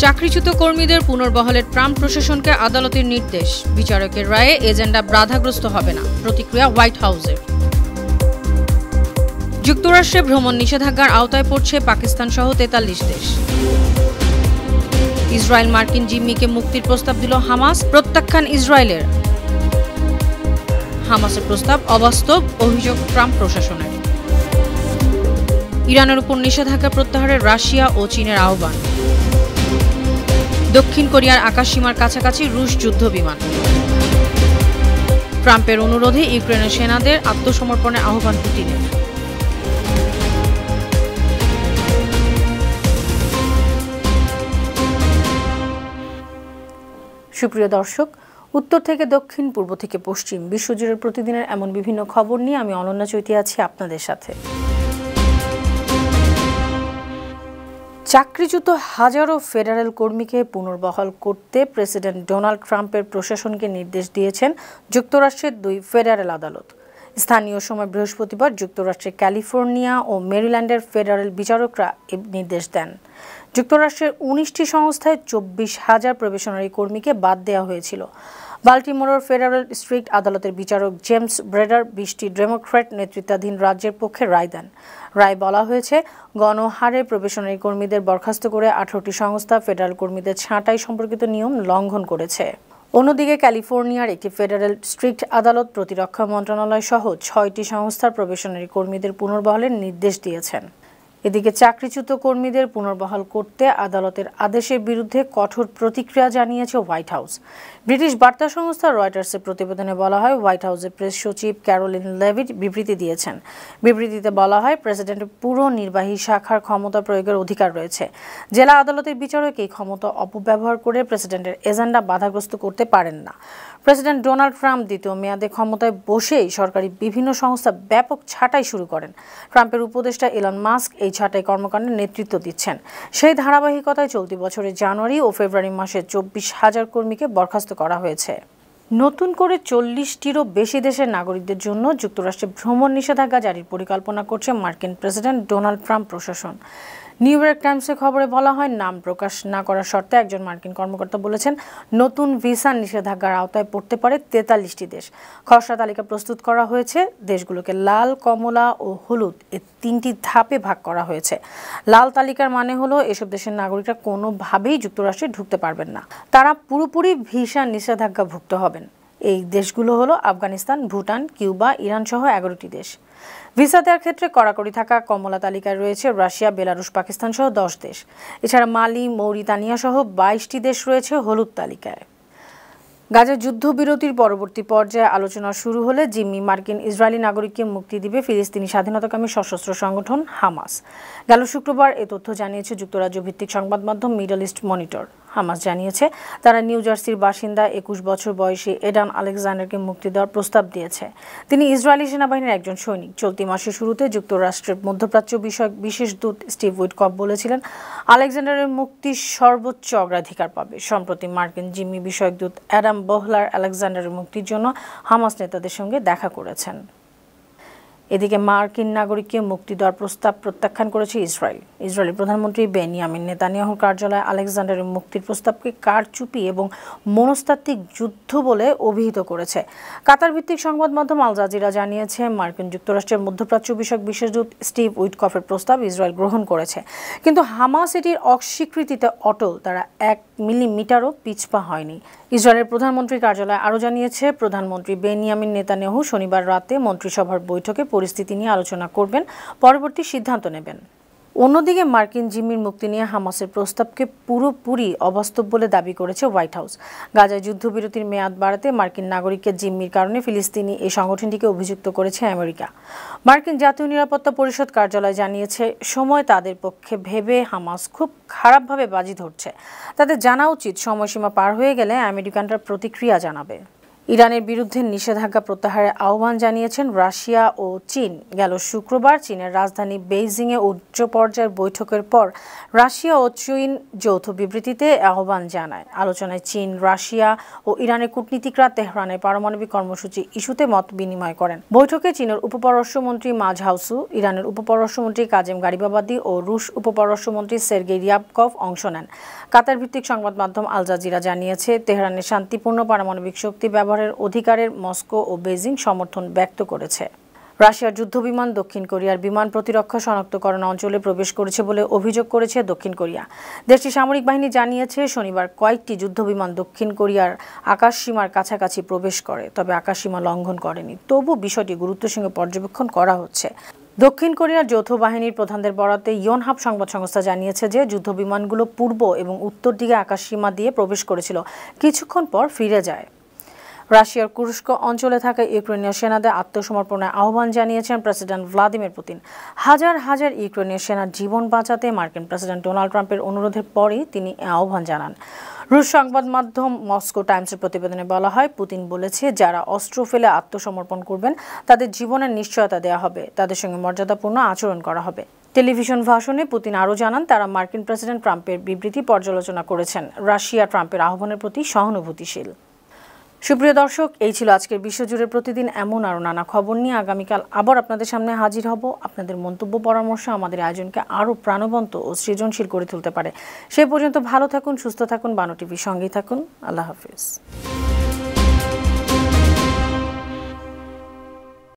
চাকরিচ্যুত কর্মীদের পুনর্বহালের ট্রাম্প প্রশাসনকে আদালতের নির্দেশ, বিচারকের রায়ে এজেন্ডা বাধাগ্রস্ত হবে না, প্রতিক্রিয়া হোয়াইট হাউসের। যুক্তরাষ্ট্রে ভ্রমণ নিষেধাজ্ঞার আওতায় পড়ছে পাকিস্তান সহ 43 দেশ। ইসরায়েল মার্কিন জিম্মিকে মুক্তির প্রস্তাব দিল হামাস, প্রত্যাখ্যান ইসরায়েলের। হামাসের প্রস্তাব অবাস্তব, অভিযোগ ট্রাম্প প্রশাসনের। ইরানের উপর নিষেধাজ্ঞা প্রত্যাহারের রাশিয়া ও চীনের আহ্বান। দক্ষিণ কোরিয়ার আকাশসীমার কাছাকাছি রুশ যুদ্ধ বিমান। ট্রাম্পের অনুরোধে ইউক্রেনের সেনাদের আত্মসমর্পণের আহ্বান পুতিনের। সুপ্রিয় দর্শক, উত্তর থেকে দক্ষিণ, পূর্ব থেকে পশ্চিম, বিশ্বজুড়ে প্রতিদিনের এমন বিভিন্ন খবর নিয়ে আমি অনন্যা চৈতি আছি আপনাদের সাথে। চাকরিচ্যুত হাজারো ফেডারেল কর্মীকে পুনর্বহাল করতে প্রেসিডেন্ট ডোনাল্ড ট্রাম্পের প্রশাসনকে নির্দেশ দিয়েছেন যুক্তরাষ্ট্রের 2 ফেডারেল আদালত। স্থানীয় সময় বৃহস্পতিবার যুক্তরাষ্ট্রের ক্যালিফোর্নিয়া ও মেরিল্যান্ডের ফেডারেল বিচারকরা এই নির্দেশ দেন। যুক্তরাষ্ট্রের 19টি সংস্থায় 24,000 প্রবেশনারি কর্মীকে বাদ দেওয়া হয়েছিল। বাল্টিমোরের ফেডারেল ডিস্ট্রিক্ট আদালতের বিচারক জেমস ব্রেডার 20টি ডেমোক্র্যাট নেতৃত্বাধীন রাজ্যের পক্ষে রায় দেন। রায় বলা হয়েছে, গণহারে প্রবেশনারি কর্মীদের বরখাস্ত করে 18টি সংস্থা ফেডারেল কর্মীদের ছাঁটাই সম্পর্কিত নিয়ম লঙ্ঘন করেছে। অন্যদিকে ক্যালিফোর্নিয়ার একটি ফেডারেল ডিস্ট্রিক্ট আদালত প্রতিরক্ষা মন্ত্রণালয় সহ 6টি সংস্থার প্রবেশনারি কর্মীদের পুনর্বহালের নির্দেশ দিয়েছেন। এদিকে চাকরিচ্যুত কর্মীদের পুনর্বহাল করতে আদালতের আদেশের বিরুদ্ধে কঠোর প্রতিক্রিয়া জানিয়েছে হোয়াইট হাউস। ব্রিটিশ বার্তা সংস্থা রয়টার্সের প্রতিবেদনে বলা হয়, হোয়াইট হাউসের প্রেস সচিব ক্যারোলিন লেভিট বিবৃতি দিয়েছেন। বিবৃতিতে বলা হয়, প্রেসিডেন্টের পুরো নির্বাহী শাখার ক্ষমতা প্রয়োগের অধিকার রয়েছে। জেলা আদালতের বিচারক এই ক্ষমতা অপব্যবহার করে প্রেসিডেন্টের এজেন্ডা বাধাগ্রস্ত করতে পারেন না। প্রেসিডেন্ট ডোনাল্ড ট্রাম্প দ্বিতীয় মেয়াদে ক্ষমতায় বসেই সরকারি বিভিন্ন সংস্থা ব্যাপক ছাঁটাই শুরু করেন। ট্রাম্পের উপদেষ্টা এলন মাস্ক এই ছাঁটাই কর্মকাণ্ডের নেতৃত্ব দিচ্ছেন। সেই ধারাবাহিকতায় চলতি বছরের জানুয়ারি ও ফেব্রুয়ারি মাসে 24,000 কর্মীকে বরখাস্ত করা হয়েছে। নতুন করে 40টিরও বেশি দেশের নাগরিকদের জন্য যুক্তরাষ্ট্রে ভ্রমণ নিষেধাজ্ঞা জারির পরিকল্পনা করছে মার্কিন প্রেসিডেন্ট ডোনাল্ড ট্রাম্প প্রশাসন। নিউ ইয়র্ক টাইমসের খবরে বলা হয়, নাম প্রকাশ না করার শর্তে একজন মার্কিন কর্মকর্তা বলেছেন, নতুন ভিসা নিষেধাজ্ঞার আওতায় পড়তে পারে 43টি দেশ। খসড়া তালিকা প্রস্তুত করা হয়েছে। দেশগুলোকে লাল, কমলা ও হলুদ এ 3টি ধাপে ভাগ করা হয়েছে। লাল তালিকার মানে হলো এসব দেশের নাগরিকরা কোনোভাবেই যুক্তরাষ্ট্রে ঢুকতে পারবেন না, তারা পুরোপুরি ভিসা নিষেধাজ্ঞাভুক্ত হবেন। এই দেশগুলো হলো আফগানিস্তান, ভুটান, কিউবা, ইরান সহ 11টি দেশ। ভিসা দেওয়ার ক্ষেত্রে কড়াকড়ি থাকা কমলা তালিকায় রয়েছে রাশিয়া, বেলারুশ, পাকিস্তান সহ 10 দেশ। এছাড়া মালি, মৌরিতানিয়া সহ 22টি দেশ রয়েছে হলুদ তালিকায়। গাজার যুদ্ধবিরতির পরবর্তী পর্যায়ে আলোচনা শুরু হলে জিম্মি মার্কিন ইসরায়েলি নাগরিককে মুক্তি দিবে ফিলিস্তিনি স্বাধীনতাকামী সশস্ত্র সংগঠন হামাস। গেল শুক্রবার এ তথ্য জানিয়েছে যুক্তরাজ্য ভিত্তিক সংবাদ মাধ্যম মিডল ইস্ট মনিটর। হামাস জানিয়েছে, তারা নিউ জার্সির বাসিন্দা 21 বছর বয়সী এডান আলেকজান্ডারকে মুক্তি দেওয়ার প্রস্তাব দিয়েছে। তিনি ইসরায়েলি সেনাবাহিনীর একজন সৈনিক। চলতি মাসের শুরুতে যুক্তরাষ্ট্রের মধ্যপ্রাচ্য বিষয়ক বিশেষ দূত স্টিভ উইটকফ বলেছিলেন, আলেকজান্ডারের মুক্তি সর্বোচ্চ অগ্রাধিকার পাবে। সম্প্রতি মার্কিন জিম্মি বিষয়ক দূত অ্যাডাম বহলার আলেকজান্ডারের মুক্তির জন্য হামাস নেতাদের সঙ্গে দেখা করেছেন। এদিকে মার্কিন নাগরিককে মুক্তি দেওয়ার প্রস্তাব প্রত্যাখ্যান করেছে ইসরায়েল। ইসরায়েলের প্রধানমন্ত্রী বেনিয়ামিন নেতানিয়াহুর কার্যালয় আলেকজান্ডারের মুক্তির প্রস্তাবকে কারচুপি এবং মনস্তাত্ত্বিক যুদ্ধ বলে অভিহিত করেছে। কাতার ভিত্তিক সংবাদ মাধ্যম আল জাজিরা জানিয়েছে, মার্কিন যুক্তরাষ্ট্রের মধ্যপ্রাচ্য বিষয়ক বিশেষ দূত স্টিভ উইটকফের প্রস্তাব ইসরায়েল গ্রহণ করেছে, কিন্তু হামাস এটির অস্বীকৃতিতে অটল। তারা 1 মিলিমিটারও পিছপা হয়নি। ইসরায়েলের প্রধানমন্ত্রীর কার্যালয় আরও জানিয়েছে, প্রধানমন্ত্রী বেনিয়ামিন নেতানিয়াহু শনিবার রাতে মন্ত্রিসভার বৈঠকে পরিস্থিতি নিয়ে আলোচনা করবেন, পরবর্তী সিদ্ধান্ত নেবেন। অন্যদিকে মার্কিন জিম্মির মুক্তি নিয়ে হামাসের প্রস্তাবকে পুরোপুরি অবাস্তব বলে দাবি করেছে হোয়াইট হাউস। গাজায় যুদ্ধবিরতির মেয়াদ বাড়াতে মার্কিন নাগরিককে জিম্মির কারণে ফিলিস্তিনি এই সংগঠনটিকে অভিযুক্ত করেছে আমেরিকা। মার্কিন জাতীয় নিরাপত্তা পরিষদ কার্যালয় জানিয়েছে, সময় তাদের পক্ষে ভেবে হামাস খুব খারাপভাবে বাজি ধরছে। তাদের জানা উচিত সময়সীমা পার হয়ে গেলে আমেরিকানরা প্রতিক্রিয়া জানাবে। ইরানের বিরুদ্ধে নিষেধাজ্ঞা প্রত্যাহারের আহ্বান জানিয়েছেন রাশিয়া ও চীন। গেল শুক্রবার চীনের রাজধানী বেইজিংয়ে উচ্চ পর্যায়ের বৈঠকের পর রাশিয়া ও চীন যৌথ বিবৃতিতে আহ্বান জানায়। আলোচনায় চীন, রাশিয়া ও ইরানের কূটনীতিকরা তেহরানের পারমাণবিক কর্মসূচি ইস্যুতে মত বিনিময় করেন। বৈঠকে চীনের উপপররাষ্ট্রমন্ত্রী মা ঝাওসু, ইরানের উপপররাষ্ট্রমন্ত্রী কাজেম গারিবাবাদি ও রুশ উপপররাষ্ট্রমন্ত্রী সের্গেই রিয়াবকভ অংশ নেন। কাতার ভিত্তিক সংবাদ মাধ্যম আল জাজিরা জানিয়েছে, তেহরানের শান্তিপূর্ণ পারমাণবিক শক্তি ব্যবহারের অধিকারের মস্কো ও বেজিং সমর্থন ব্যক্ত করেছে। রাশিয়ার যুদ্ধবিমান দক্ষিণ কোরিয়ার বিমান প্রতিরক্ষা শনাক্তকরণ অঞ্চলে প্রবেশ করেছে বলে অভিযোগ করেছে দক্ষিণ কোরিয়া। দেশটির সামরিক বাহিনী জানিয়েছে, শনিবার কয়েকটি যুদ্ধবিমান দক্ষিণ কোরিয়ার আকাশসীমার কাছাকাছি প্রবেশ করে, তবে আকাশসীমা লঙ্ঘন করেনি। তবু বিষয়টি গুরুত্বের সঙ্গে পর্যবেক্ষণ করা হচ্ছে। দক্ষিণ কোরিয়ার যৌথ বাহিনীর প্রধানদের বরাতে ইয়োনহাপ সংবাদ সংস্থা জানিয়েছে যে যুদ্ধবিমানগুলো পূর্ব এবং উত্তর দিকে আকাশসীমা দিয়ে প্রবেশ করেছিল, কিছুক্ষণ পর ফিরে যায়। রাশিয়ার কুরস্ক অঞ্চলে থাকা ইউক্রেনীয় সেনাদের আত্মসমর্পণের আহ্বান জানিয়েছেন প্রেসিডেন্ট ভ্লাদিমির পুতিন। হাজার হাজার ইউক্রেনীয় সেনার জীবন বাঁচাতে মার্কিন প্রেসিডেন্ট ডোনাল্ড ট্রাম্পের অনুরোধের পরই তিনি আহ্বান জানান। রুশ সংবাদ মাধ্যম মস্কো টাইমসের প্রতিবেদনে বলা হয়, পুতিন বলেছে, যারা অস্ত্র ফেলে আত্মসমর্পণ করবেন তাদের জীবনের নিশ্চয়তা দেওয়া হবে, তাদের সঙ্গে মর্যাদাপূর্ণ আচরণ করা হবে। টেলিভিশন ভাষণে পুতিন আরও জানান, তারা মার্কিন প্রেসিডেন্ট ট্রাম্পের বিবৃতি পর্যালোচনা করেছেন। রাশিয়া ট্রাম্পের আহ্বানের প্রতি সহানুভূতিশীল। সুপ্রিয় দর্শক, এই ছিল আজকের বিশ্বজুড়ে প্রতিদিন এমন আরও নানা খবর নিয়ে আগামীকাল আবার আপনাদের সামনে হাজির হব। আপনাদের মন্তব্য, পরামর্শ আমাদের আয়োজনকে আরও প্রাণবন্ত ও সৃজনশীল করে তুলতে পারে। সে পর্যন্ত ভালো থাকুন, সুস্থ থাকুন, বানু টিভির সঙ্গেই থাকুন। আল্লাহ হাফিজ।